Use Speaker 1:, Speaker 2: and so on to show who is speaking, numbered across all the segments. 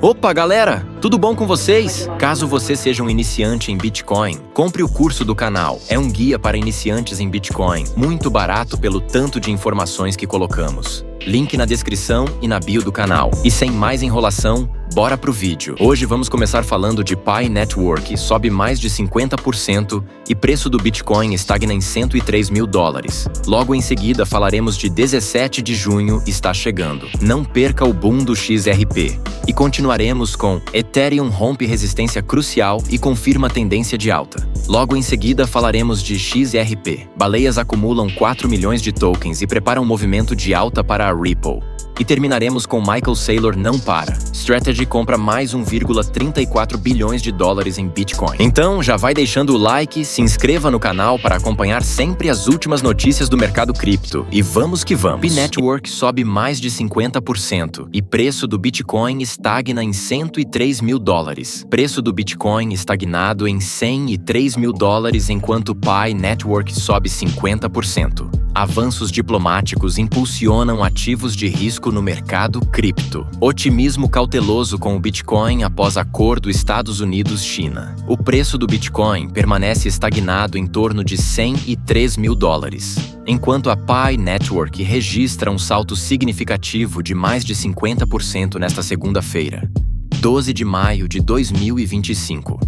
Speaker 1: Opa, galera! Tudo bom com vocês? Caso você seja um iniciante em Bitcoin, compre o curso do canal. É um guia para iniciantes em Bitcoin, muito barato pelo tanto de informações que colocamos. Link na descrição e na bio do canal. E sem mais enrolação, bora pro vídeo. Hoje vamos começar falando de Pi Network, sobe mais de 50% e preço do Bitcoin estagna em $103.000. Logo em seguida falaremos de 17 de junho está chegando. Não perca o boom do XRP. E continuaremos com Ethereum rompe resistência crucial e confirma tendência de alta. Logo em seguida falaremos de XRP. Baleias acumulam 4 milhões de tokens e preparam um movimento de alta para a Ripple. E terminaremos com Michael Saylor não para. Strategy compra mais 1,34 bilhões de dólares em Bitcoin. Então, já vai deixando o like, se inscreva no canal para acompanhar sempre as últimas notícias do mercado cripto. E vamos que vamos! Pi Network sobe mais de 50% e preço do Bitcoin estagna em $103.000. Preço do Bitcoin estagnado em $103.000 enquanto Pi Network sobe 50%. Avanços diplomáticos impulsionam ativos de risco no mercado cripto. Otimismo cauteloso com o Bitcoin após acordo Estados Unidos-China. O preço do Bitcoin permanece estagnado em torno de $103.000, enquanto a Pi Network registra um salto significativo de mais de 50% nesta segunda-feira, 12 de maio de 2025.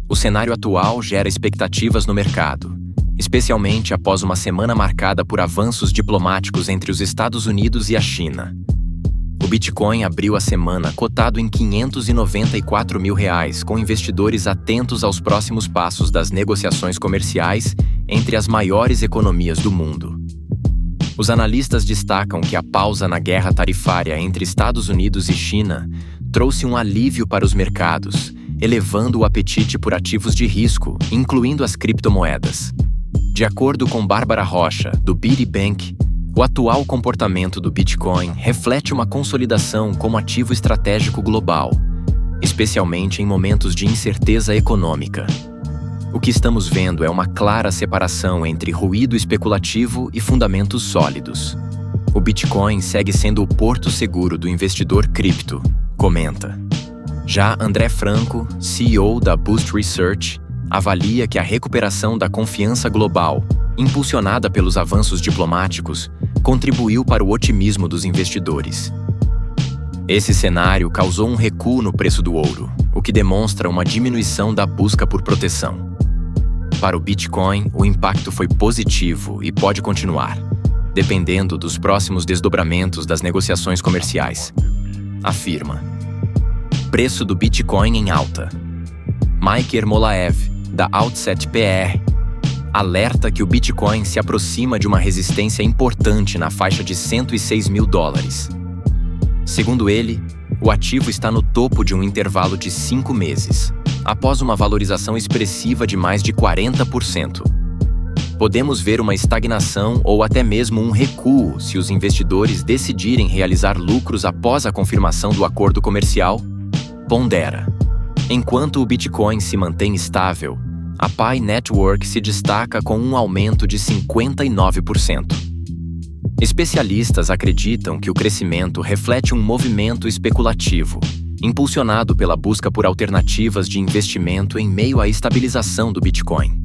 Speaker 1: O cenário atual gera expectativas no mercado, especialmente após uma semana marcada por avanços diplomáticos entre os Estados Unidos e a China. O Bitcoin abriu a semana cotado em R$594.000, com investidores atentos aos próximos passos das negociações comerciais entre as maiores economias do mundo. Os analistas destacam que a pausa na guerra tarifária entre Estados Unidos e China trouxe um alívio para os mercados, elevando o apetite por ativos de risco, incluindo as criptomoedas. De acordo com Bárbara Rocha, do BD Bank, o atual comportamento do Bitcoin reflete uma consolidação como ativo estratégico global, especialmente em momentos de incerteza econômica. O que estamos vendo é uma clara separação entre ruído especulativo e fundamentos sólidos. O Bitcoin segue sendo o porto seguro do investidor cripto, comenta. Já André Franco, CEO da Boost Research, avalia que a recuperação da confiança global, impulsionada pelos avanços diplomáticos, contribuiu para o otimismo dos investidores. Esse cenário causou um recuo no preço do ouro, o que demonstra uma diminuição da busca por proteção. Para o Bitcoin, o impacto foi positivo e pode continuar, dependendo dos próximos desdobramentos das negociações comerciais. Afirma. Preço do Bitcoin em alta. Mike Ermolaev, da Outset PR, alerta que o Bitcoin se aproxima de uma resistência importante na faixa de $106.000. Segundo ele, o ativo está no topo de um intervalo de 5 meses, após uma valorização expressiva de mais de 40%. Podemos ver uma estagnação ou até mesmo um recuo se os investidores decidirem realizar lucros após a confirmação do acordo comercial, pondera. Enquanto o Bitcoin se mantém estável, a Pi Network se destaca com um aumento de 59%. Especialistas acreditam que o crescimento reflete um movimento especulativo, impulsionado pela busca por alternativas de investimento em meio à estabilização do Bitcoin.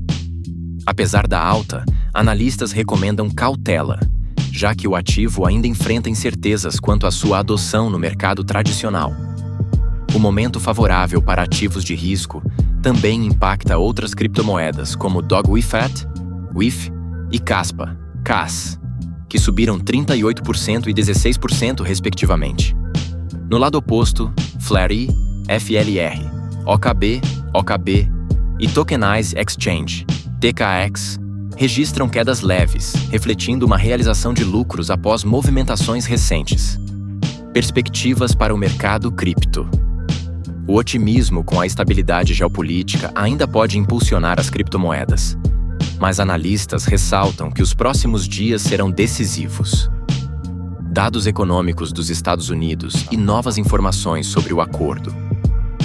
Speaker 1: Apesar da alta, analistas recomendam cautela, já que o ativo ainda enfrenta incertezas quanto à sua adoção no mercado tradicional. O momento favorável para ativos de risco também impacta outras criptomoedas como DogWifat, WIF e Kaspa, CAS, que subiram 38% e 16% respectivamente. No lado oposto, Flare, FLR, OKB, OKB e Tokenize Exchange, TKX, registram quedas leves, refletindo uma realização de lucros após movimentações recentes. Perspectivas para o mercado cripto. O otimismo com a estabilidade geopolítica ainda pode impulsionar as criptomoedas, mas analistas ressaltam que os próximos dias serão decisivos. Dados econômicos dos Estados Unidos e novas informações sobre o acordo.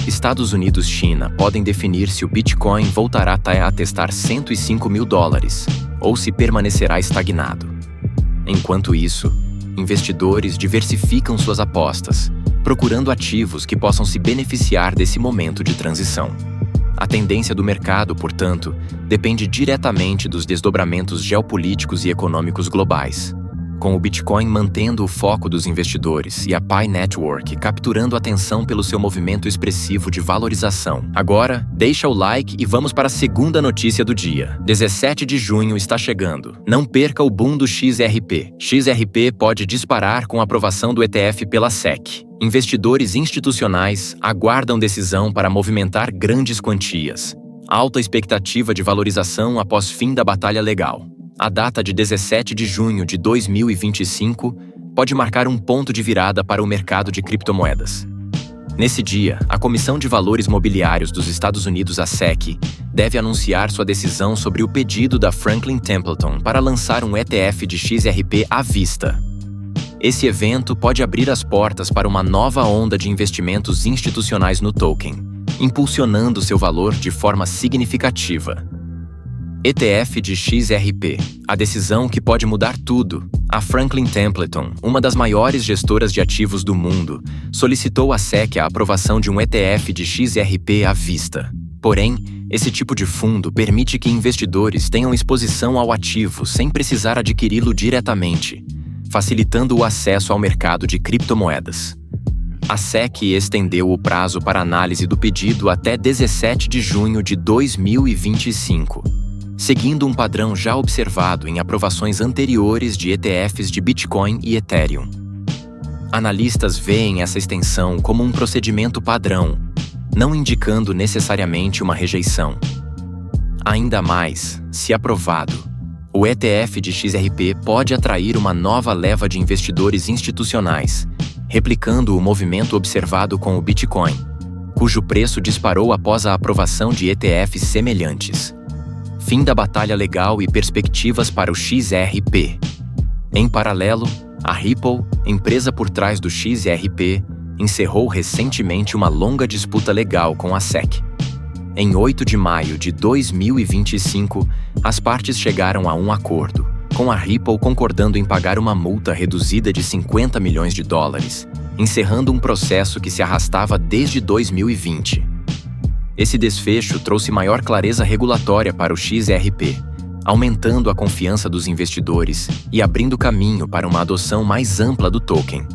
Speaker 1: Estados Unidos-China podem definir se o Bitcoin voltará a testar $105.000 ou se permanecerá estagnado. Enquanto isso, investidores diversificam suas apostas, procurando ativos que possam se beneficiar desse momento de transição. A tendência do mercado, portanto, depende diretamente dos desdobramentos geopolíticos e econômicos globais, com o Bitcoin mantendo o foco dos investidores e a Pi Network capturando atenção pelo seu movimento expressivo de valorização. Agora, deixa o like e vamos para a segunda notícia do dia. 17 de junho está chegando. Não perca o boom do XRP. XRP pode disparar com a aprovação do ETF pela SEC. Investidores institucionais aguardam decisão para movimentar grandes quantias. Alta expectativa de valorização após fim da batalha legal. A data de 17 de junho de 2025 pode marcar um ponto de virada para o mercado de criptomoedas. Nesse dia, a Comissão de Valores Mobiliários dos Estados Unidos, a SEC, deve anunciar sua decisão sobre o pedido da Franklin Templeton para lançar um ETF de XRP à vista. Esse evento pode abrir as portas para uma nova onda de investimentos institucionais no token, impulsionando seu valor de forma significativa. ETF de XRP, a decisão que pode mudar tudo. A Franklin Templeton, uma das maiores gestoras de ativos do mundo, solicitou à SEC a aprovação de um ETF de XRP à vista. Porém, esse tipo de fundo permite que investidores tenham exposição ao ativo sem precisar adquiri-lo diretamente, facilitando o acesso ao mercado de criptomoedas. A SEC estendeu o prazo para análise do pedido até 17 de junho de 2025, seguindo um padrão já observado em aprovações anteriores de ETFs de Bitcoin e Ethereum. Analistas veem essa extensão como um procedimento padrão, não indicando necessariamente uma rejeição. Ainda mais, se aprovado, o ETF de XRP pode atrair uma nova leva de investidores institucionais, replicando o movimento observado com o Bitcoin, cujo preço disparou após a aprovação de ETFs semelhantes. Fim da batalha legal e perspectivas para o XRP. Em paralelo, a Ripple, empresa por trás do XRP, encerrou recentemente uma longa disputa legal com a SEC. Em 8 de maio de 2025, as partes chegaram a um acordo, com a Ripple concordando em pagar uma multa reduzida de $50 milhões, encerrando um processo que se arrastava desde 2020. Esse desfecho trouxe maior clareza regulatória para o XRP, aumentando a confiança dos investidores e abrindo caminho para uma adoção mais ampla do token.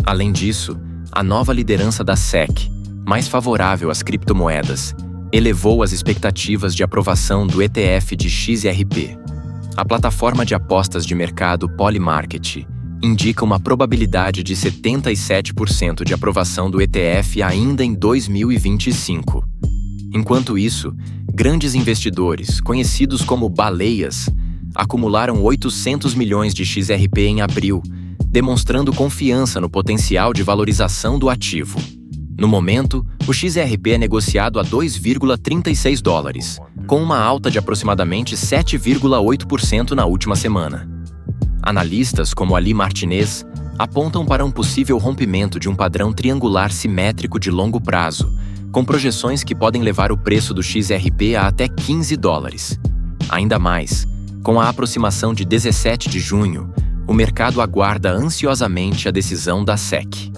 Speaker 1: Além disso, a nova liderança da SEC, mais favorável às criptomoedas, elevou as expectativas de aprovação do ETF de XRP. A plataforma de apostas de mercado Polymarket indica uma probabilidade de 77% de aprovação do ETF ainda em 2025. Enquanto isso, grandes investidores, conhecidos como baleias, acumularam 800 milhões de XRP em abril, demonstrando confiança no potencial de valorização do ativo. No momento, o XRP é negociado a $2,36, com uma alta de aproximadamente 7,8% na última semana. Analistas como Ali Martinez apontam para um possível rompimento de um padrão triangular simétrico de longo prazo, com projeções que podem levar o preço do XRP a até $15. Ainda mais, com a aproximação de 17 de junho, o mercado aguarda ansiosamente a decisão da SEC.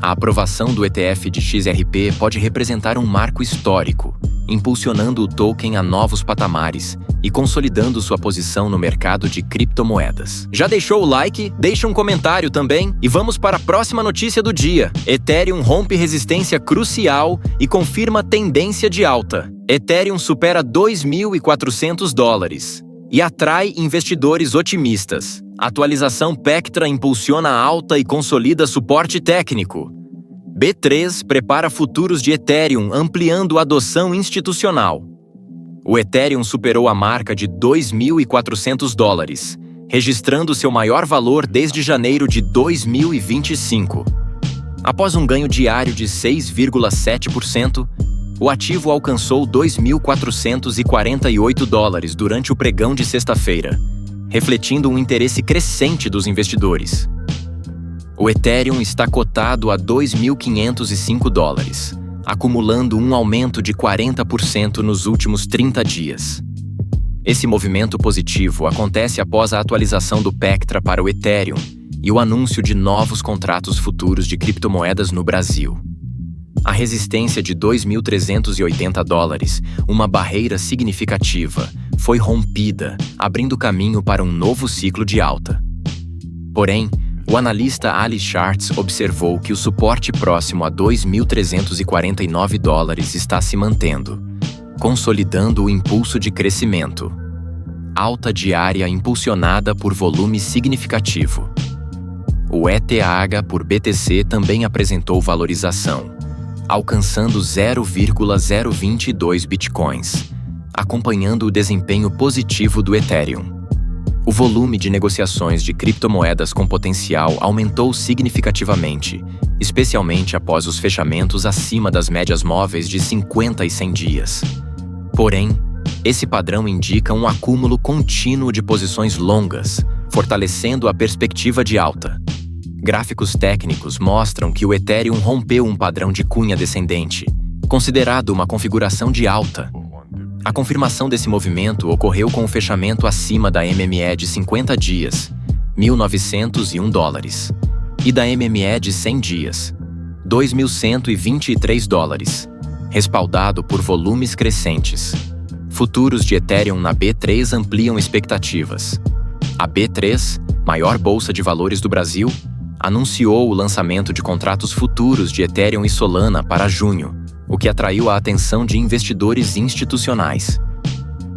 Speaker 1: A aprovação do ETF de XRP pode representar um marco histórico, impulsionando o token a novos patamares e consolidando sua posição no mercado de criptomoedas. Já deixou o like? Deixa um comentário também e vamos para a próxima notícia do dia. Ethereum rompe resistência crucial e confirma tendência de alta. Ethereum supera $2.400 e atrai investidores otimistas. Atualização Pectra impulsiona a alta e consolida suporte técnico. B3 prepara futuros de Ethereum, ampliando a adoção institucional. O Ethereum superou a marca de $2.400, registrando seu maior valor desde janeiro de 2025. Após um ganho diário de 6,7%, o ativo alcançou $2.448 durante o pregão de sexta-feira, refletindo um interesse crescente dos investidores. O Ethereum está cotado a $2.505, acumulando um aumento de 40% nos últimos 30 dias. Esse movimento positivo acontece após a atualização do Pectra para o Ethereum, e o anúncio de novos contratos futuros de criptomoedas no Brasil. A resistência de $2.380, uma barreira significativa, foi rompida, abrindo caminho para um novo ciclo de alta. Porém, o analista Ali Schartz observou que o suporte próximo a $2.349 está se mantendo, consolidando o impulso de crescimento. Alta diária impulsionada por volume significativo. O ETH por BTC também apresentou valorização, alcançando 0,022 bitcoins, acompanhando o desempenho positivo do Ethereum. O volume de negociações de criptomoedas com potencial aumentou significativamente, especialmente após os fechamentos acima das médias móveis de 50 e 100 dias. Porém, esse padrão indica um acúmulo contínuo de posições longas, fortalecendo a perspectiva de alta. Gráficos técnicos mostram que o Ethereum rompeu um padrão de cunha descendente, considerado uma configuração de alta. A confirmação desse movimento ocorreu com o fechamento acima da MME de 50 dias, $1.901, e da MME de 100 dias, $2.123, respaldado por volumes crescentes. Futuros de Ethereum na B3 ampliam expectativas. A B3, maior bolsa de valores do Brasil, anunciou o lançamento de contratos futuros de Ethereum e Solana para junho, o que atraiu a atenção de investidores institucionais.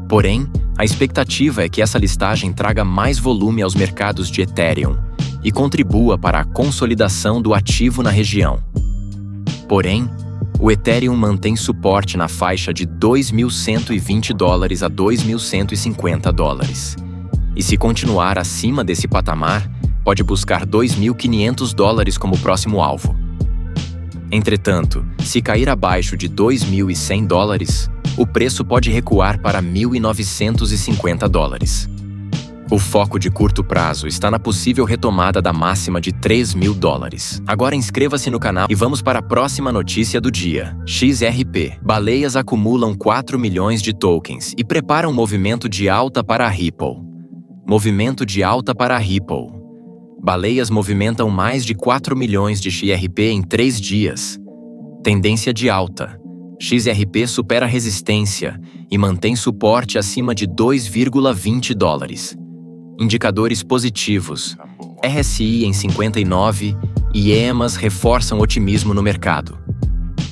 Speaker 1: Porém, a expectativa é que essa listagem traga mais volume aos mercados de Ethereum e contribua para a consolidação do ativo na região. Porém, o Ethereum mantém suporte na faixa de $2.120 a $2.150. E se continuar acima desse patamar, pode buscar $2.500 como próximo alvo. Entretanto, se cair abaixo de $2.100, o preço pode recuar para $1.950. O foco de curto prazo está na possível retomada da máxima de $3.000. Agora inscreva-se no canal e vamos para a próxima notícia do dia. XRP. Baleias acumulam 4 milhões de tokens e preparam movimento de alta para a Ripple. Movimento de alta para a Ripple. Baleias movimentam mais de 4 milhões de XRP em 3 dias. Tendência de alta. XRP supera resistência e mantém suporte acima de $2,20. Indicadores positivos. RSI em 59 e EMAs reforçam otimismo no mercado.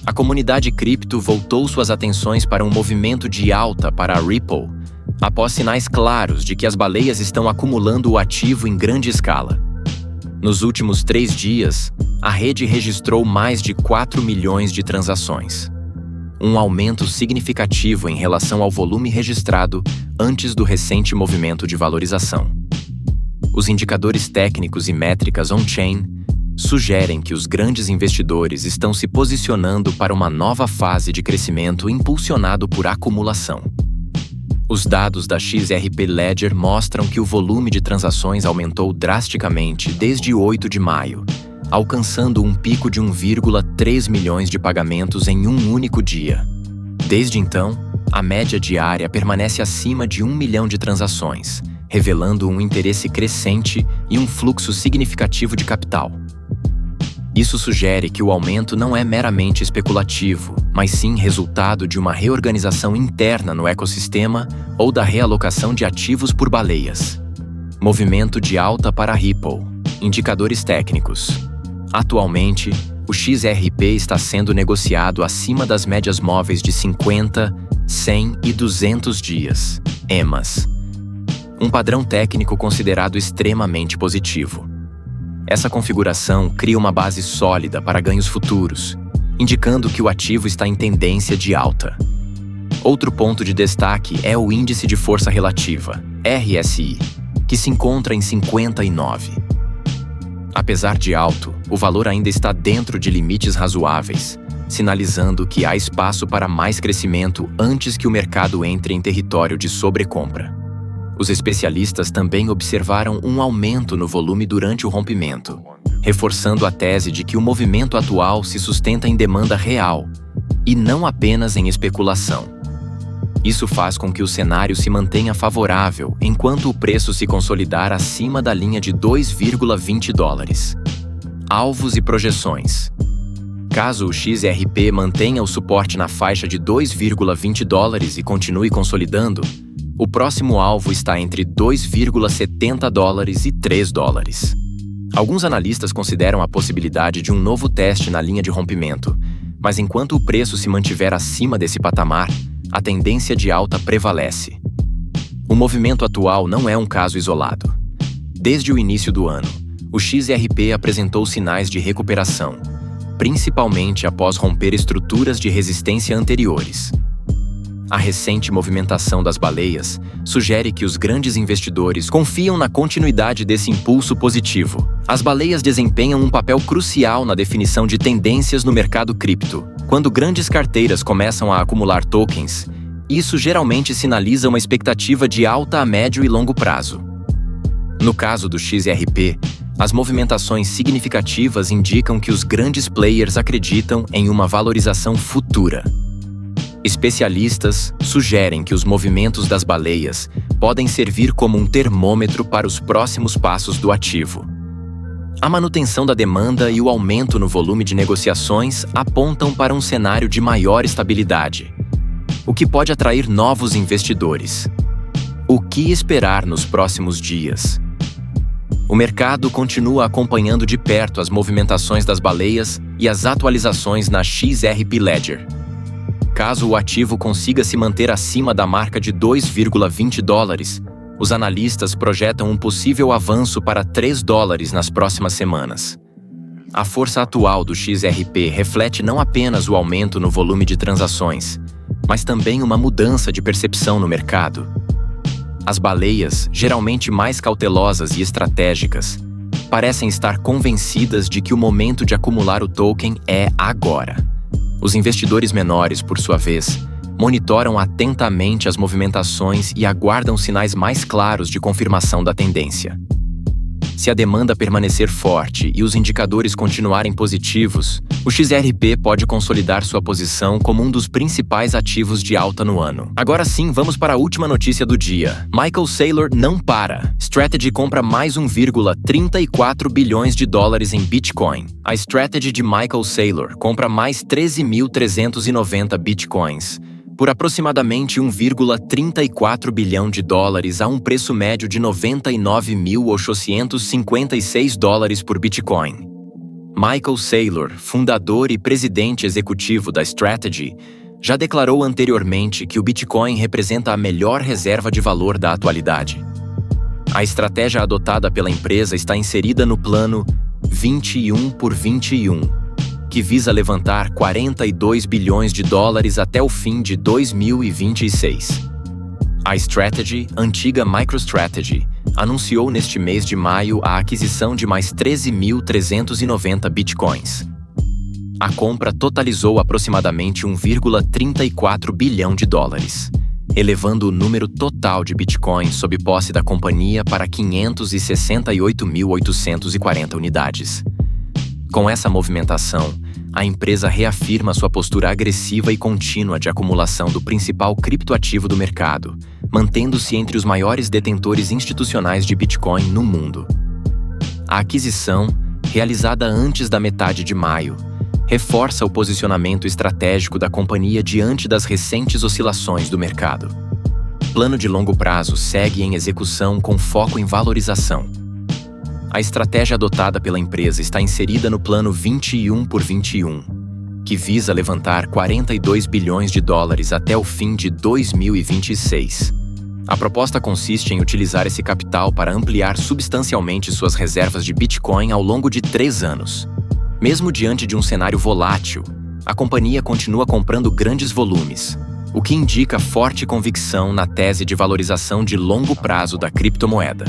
Speaker 1: A comunidade cripto voltou suas atenções para um movimento de alta para a Ripple, após sinais claros de que as baleias estão acumulando o ativo em grande escala. Nos últimos 3 dias, a rede registrou mais de 4 milhões de transações. Um aumento significativo em relação ao volume registrado antes do recente movimento de valorização. Os indicadores técnicos e métricas on-chain sugerem que os grandes investidores estão se posicionando para uma nova fase de crescimento impulsionado por acumulação. Os dados da XRP Ledger mostram que o volume de transações aumentou drasticamente desde 8 de maio, alcançando um pico de 1,3 milhões de pagamentos em um único dia. Desde então, a média diária permanece acima de 1 milhão de transações, revelando um interesse crescente e um fluxo significativo de capital. Isso sugere que o aumento não é meramente especulativo, mas sim resultado de uma reorganização interna no ecossistema ou da realocação de ativos por baleias. Movimento de alta para a Ripple. Indicadores técnicos. Atualmente, o XRP está sendo negociado acima das médias móveis de 50, 100 e 200 dias, EMAs. Um padrão técnico considerado extremamente positivo. Essa configuração cria uma base sólida para ganhos futuros, indicando que o ativo está em tendência de alta. Outro ponto de destaque é o Índice de Força Relativa, RSI, que se encontra em 59. Apesar de alto, o valor ainda está dentro de limites razoáveis, sinalizando que há espaço para mais crescimento antes que o mercado entre em território de sobrecompra. Os especialistas também observaram um aumento no volume durante o rompimento, reforçando a tese de que o movimento atual se sustenta em demanda real e não apenas em especulação. Isso faz com que o cenário se mantenha favorável enquanto o preço se consolidar acima da linha de 2,20 dólares. Alvos e projeções. Caso o XRP mantenha o suporte na faixa de 2,20 dólares e continue consolidando, o próximo alvo está entre 2,70 dólares e 3 dólares. Alguns analistas consideram a possibilidade de um novo teste na linha de rompimento, mas enquanto o preço se mantiver acima desse patamar, a tendência de alta prevalece. O movimento atual não é um caso isolado. Desde o início do ano, o XRP apresentou sinais de recuperação, principalmente após romper estruturas de resistência anteriores. A recente movimentação das baleias sugere que os grandes investidores confiam na continuidade desse impulso positivo. As baleias desempenham um papel crucial na definição de tendências no mercado cripto. Quando grandes carteiras começam a acumular tokens, isso geralmente sinaliza uma expectativa de alta a médio e longo prazo. No caso do XRP, as movimentações significativas indicam que os grandes players acreditam em uma valorização futura. Especialistas sugerem que os movimentos das baleias podem servir como um termômetro para os próximos passos do ativo. A manutenção da demanda e o aumento no volume de negociações apontam para um cenário de maior estabilidade, o que pode atrair novos investidores. O que esperar nos próximos dias? O mercado continua acompanhando de perto as movimentações das baleias e as atualizações na XRP Ledger. Caso o ativo consiga se manter acima da marca de 2,20 dólares, os analistas projetam um possível avanço para 3 dólares nas próximas semanas. A força atual do XRP reflete não apenas o aumento no volume de transações, mas também uma mudança de percepção no mercado. As baleias, geralmente mais cautelosas e estratégicas, parecem estar convencidas de que o momento de acumular o token é agora. Os investidores menores, por sua vez, monitoram atentamente as movimentações e aguardam sinais mais claros de confirmação da tendência. Se a demanda permanecer forte e os indicadores continuarem positivos, o XRP pode consolidar sua posição como um dos principais ativos de alta no ano. Agora sim, vamos para a última notícia do dia. Michael Saylor não para. Strategy compra mais 1,34 bilhões de dólares em Bitcoin. A Strategy de Michael Saylor compra mais 13.390 Bitcoins, por aproximadamente 1,34 bilhão de dólares a um preço médio de 99.856 dólares por Bitcoin. Michael Saylor, fundador e presidente executivo da Strategy, já declarou anteriormente que o Bitcoin representa a melhor reserva de valor da atualidade. A estratégia adotada pela empresa está inserida no plano 21 por 21, que visa levantar 42 bilhões de dólares até o fim de 2026. A Strategy, antiga MicroStrategy, anunciou neste mês de maio a aquisição de mais 13.390 bitcoins. A compra totalizou aproximadamente 1,34 bilhão de dólares, elevando o número total de bitcoins sob posse da companhia para 568.840 unidades. Com essa movimentação, a empresa reafirma sua postura agressiva e contínua de acumulação do principal criptoativo do mercado, mantendo-se entre os maiores detentores institucionais de Bitcoin no mundo. A aquisição, realizada antes da metade de maio, reforça o posicionamento estratégico da companhia diante das recentes oscilações do mercado. O plano de longo prazo segue em execução com foco em valorização. A estratégia adotada pela empresa está inserida no plano 21 por 21, que visa levantar 42 bilhões de dólares até o fim de 2026. A proposta consiste em utilizar esse capital para ampliar substancialmente suas reservas de Bitcoin ao longo de 3 anos. Mesmo diante de um cenário volátil, a companhia continua comprando grandes volumes, o que indica forte convicção na tese de valorização de longo prazo da criptomoeda.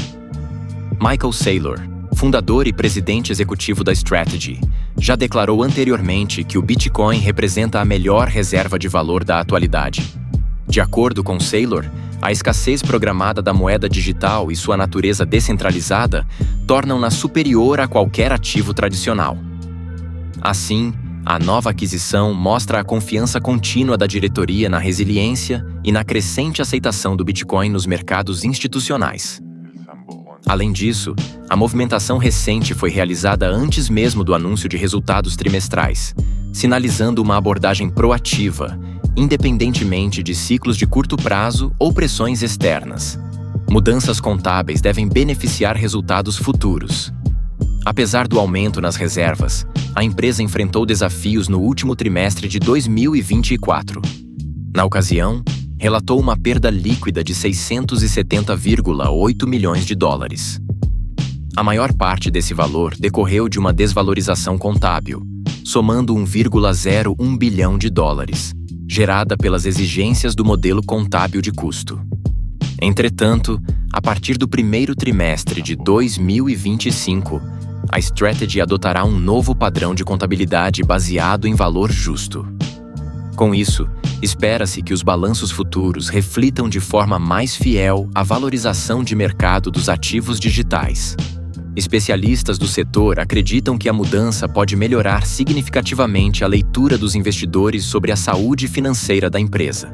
Speaker 1: Michael Saylor, fundador e presidente executivo da Strategy, já declarou anteriormente que o Bitcoin representa a melhor reserva de valor da atualidade. De acordo com Saylor, a escassez programada da moeda digital e sua natureza descentralizada tornam-na superior a qualquer ativo tradicional. Assim, A nova aquisição mostra a confiança contínua da diretoria na resiliência e na crescente aceitação do Bitcoin nos mercados institucionais. Além disso, a movimentação recente foi realizada antes mesmo do anúncio de resultados trimestrais, sinalizando uma abordagem proativa, independentemente de ciclos de curto prazo ou pressões externas. Mudanças contábeis devem beneficiar resultados futuros. Apesar do aumento nas reservas, a empresa enfrentou desafios no último trimestre de 2024. Na ocasião, relatou uma perda líquida de 670,8 milhões de dólares. A maior parte desse valor decorreu de uma desvalorização contábil, somando 1,01 bilhão de dólares, gerada pelas exigências do modelo contábil de custo. Entretanto, a partir do primeiro trimestre de 2025, a Strategy adotará um novo padrão de contabilidade baseado em valor justo. Com isso, espera-se que os balanços futuros reflitam de forma mais fiel a valorização de mercado dos ativos digitais. Especialistas do setor acreditam que a mudança pode melhorar significativamente a leitura dos investidores sobre a saúde financeira da empresa.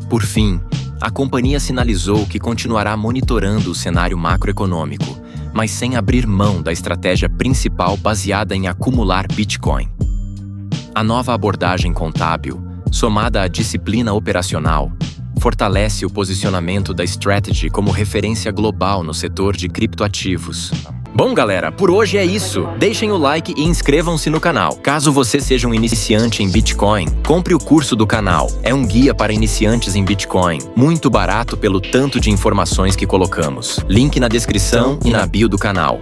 Speaker 1: Por fim, a companhia sinalizou que continuará monitorando o cenário macroeconômico, mas sem abrir mão da estratégia principal baseada em acumular Bitcoin. A nova abordagem contábil, somada à disciplina operacional, fortalece o posicionamento da Strategy como referência global no setor de criptoativos. Bom, galera, por hoje é isso. Deixem o like e inscrevam-se no canal. Caso você seja um iniciante em Bitcoin, compre o curso do canal. É um guia para iniciantes em Bitcoin, muito barato pelo tanto de informações que colocamos. Link na descrição e na bio do canal.